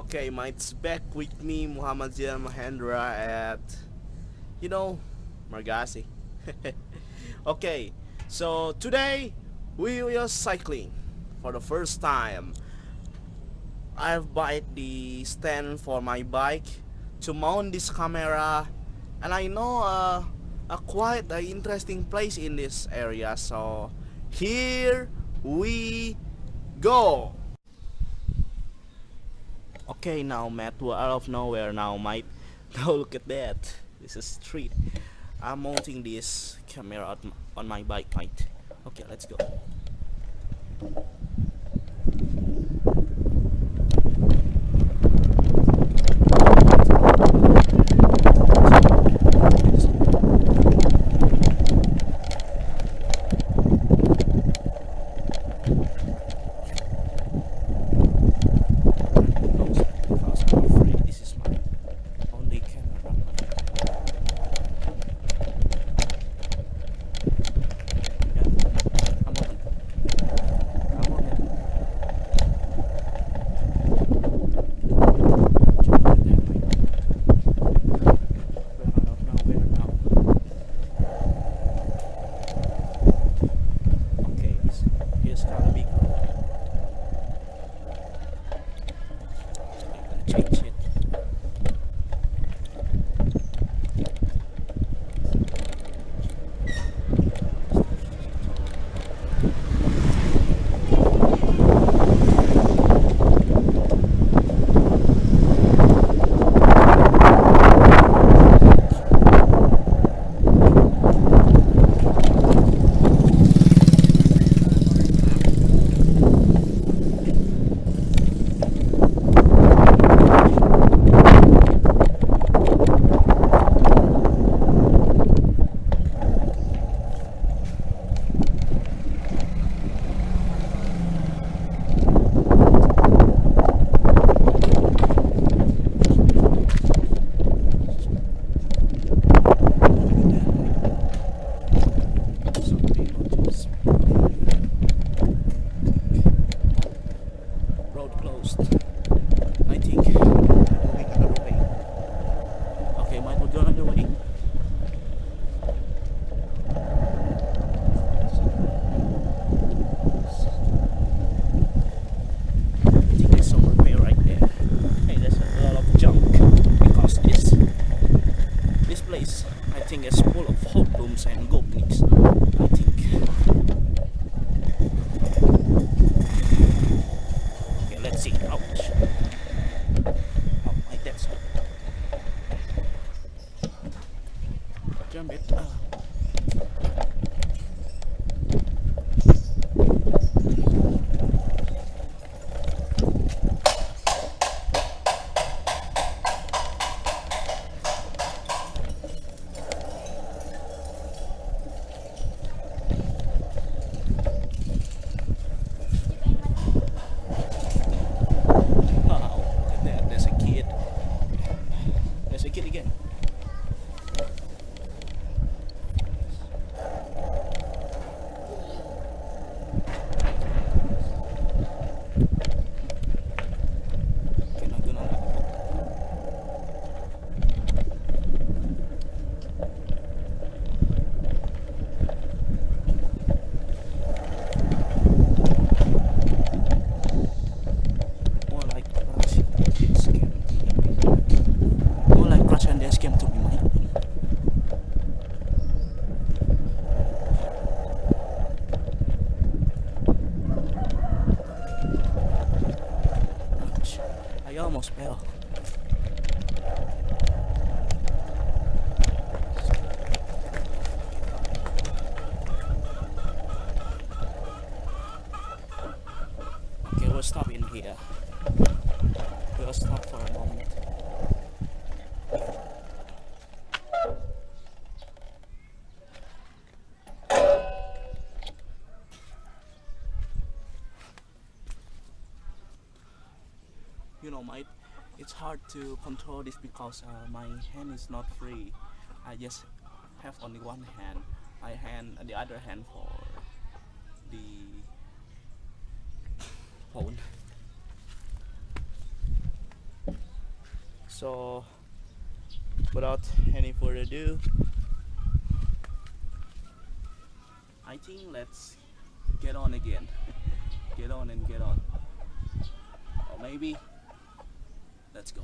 Okay, mates, back with me, Muhammad Zian Mahendra at, you know, Margasi. Okay, so today we are cycling for the first time. I've bought the stand for my bike to mount this camera, and I know a quite interesting place in this area. So here we go. Okay, now Matt, we're out of nowhere now, mate. Now look at that. This is street. I'm mounting this camera on my bike, mate. Okay, let's go. Because I'm afraid this is my only camera. Yeah, I'm on it. I'm on it. Check that, mate. We're out of nowhere now. Okay, here's kind of big road. I'm gonna change it. Some people just road closed. I think moving another way. Okay, might we'll go another way. I think there's some repair right there. Hey, there's a lot of junk because this place I think is full of hoodlums and goblins. I think. Okay, let's see. Ouch. Oh, like that. So. Jump it. Wow, look at that. There's a kid. There's a kid again. Okay, not gonna more like Russian scam. More like Russian scam to be mine. Ouch. I almost fell. Okay, we'll stop in here. We'll stop for a moment. You know, mate, it's hard to control this because my hand is not free. I just have only one hand. I hand the other hand for the phone. So without any further ado, I think let's get on again. Get on and get on. Or maybe let's go.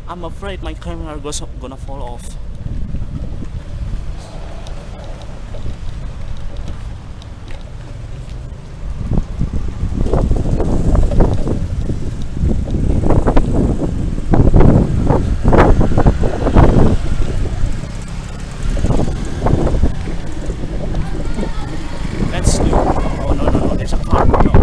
I'm afraid my camera goes gonna fall off. Let's do. Oh no no no! There's a car. No no.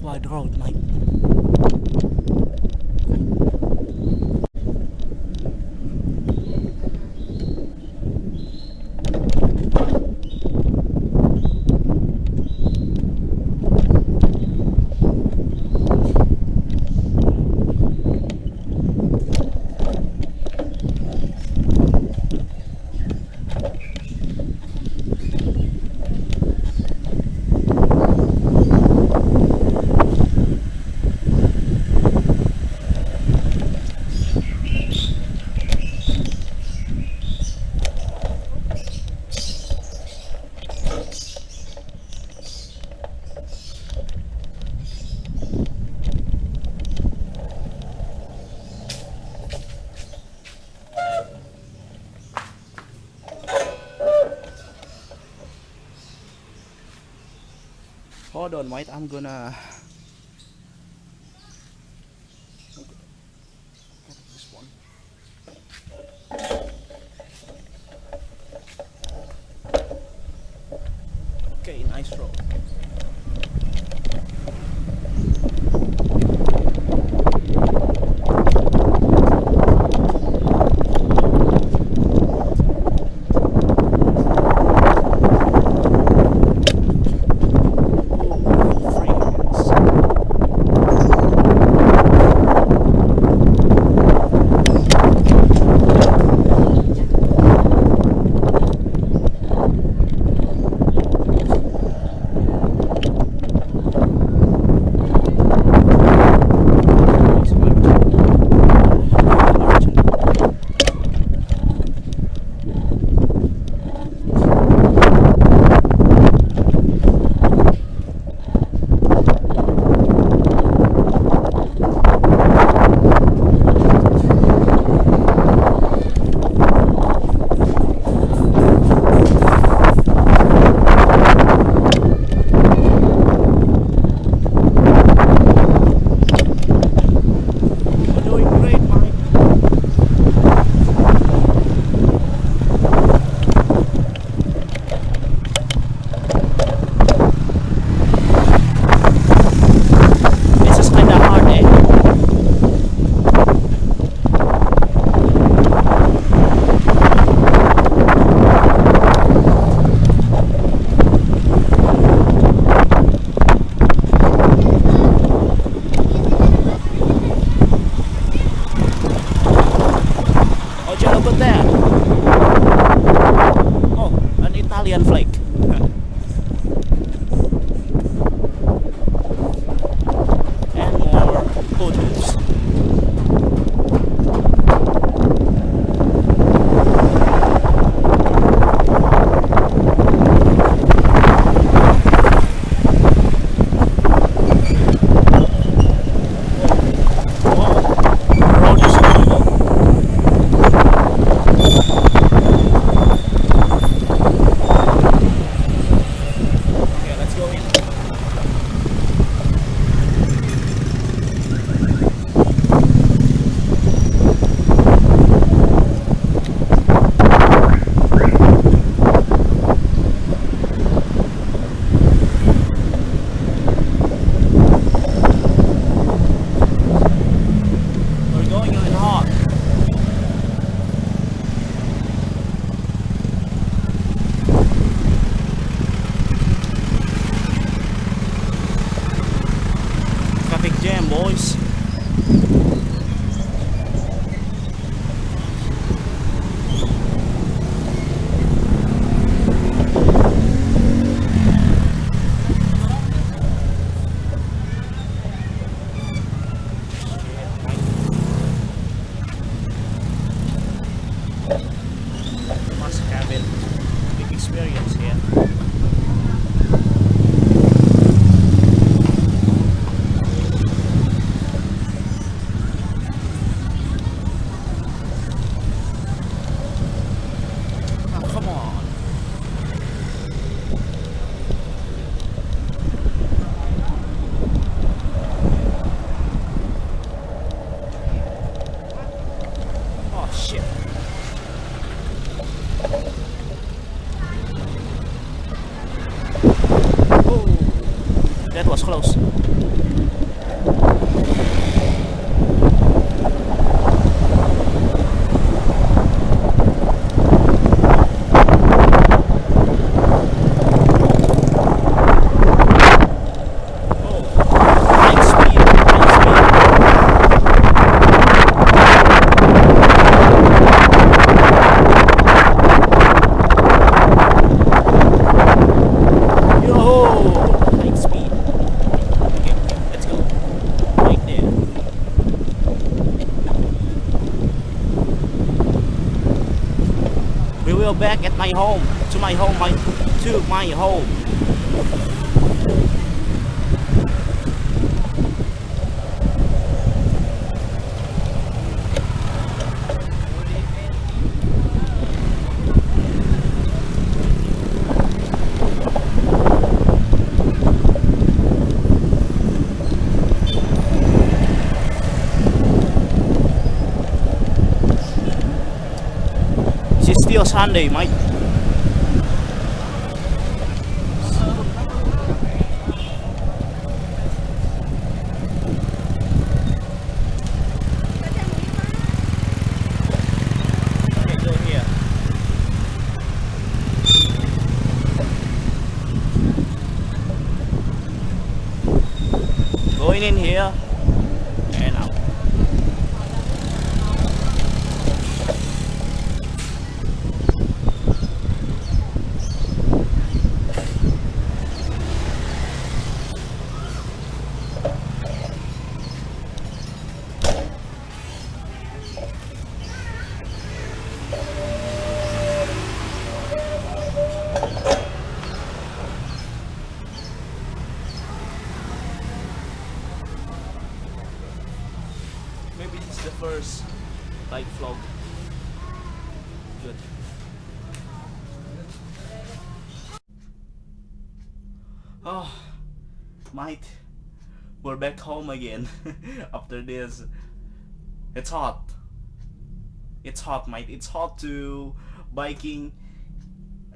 wide road, mate. Hold on, wait, I'm gonna this one. Okay, nice roll. Italian flag. And more photos. Jam, boys. You must have it. Big experience here. That was close. still back at my home, to my home, to my home. It's still Sunday, mate. Okay, go here. Going in here and out. Maybe this is the first bike vlog. Good. Oh, mate, we're back home again after this. It's hot. It's hot, mate. It's hot to biking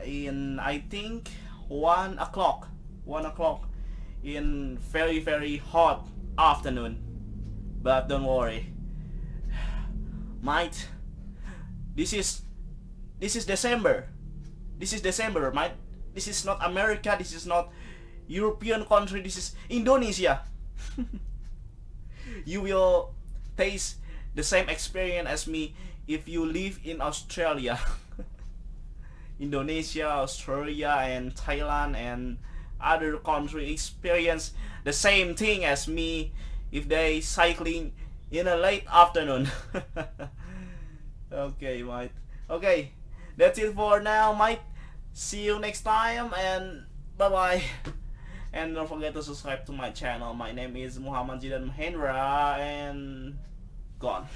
in, I think, 1 o'clock. 1 o'clock in very hot afternoon. But don't worry, mate. This is December. This is December, mate. This is not America. This is not European country. This is Indonesia. You will taste the same experience as me if you live in Australia. Indonesia, Australia, and Thailand and other country experience the same thing as me if they cycling in a late afternoon. Okay, mate. Okay, that's it for now, mate. See you next time and bye bye. And don't forget to subscribe to my channel. My name is Muhammad Zidan Mahendra and gone.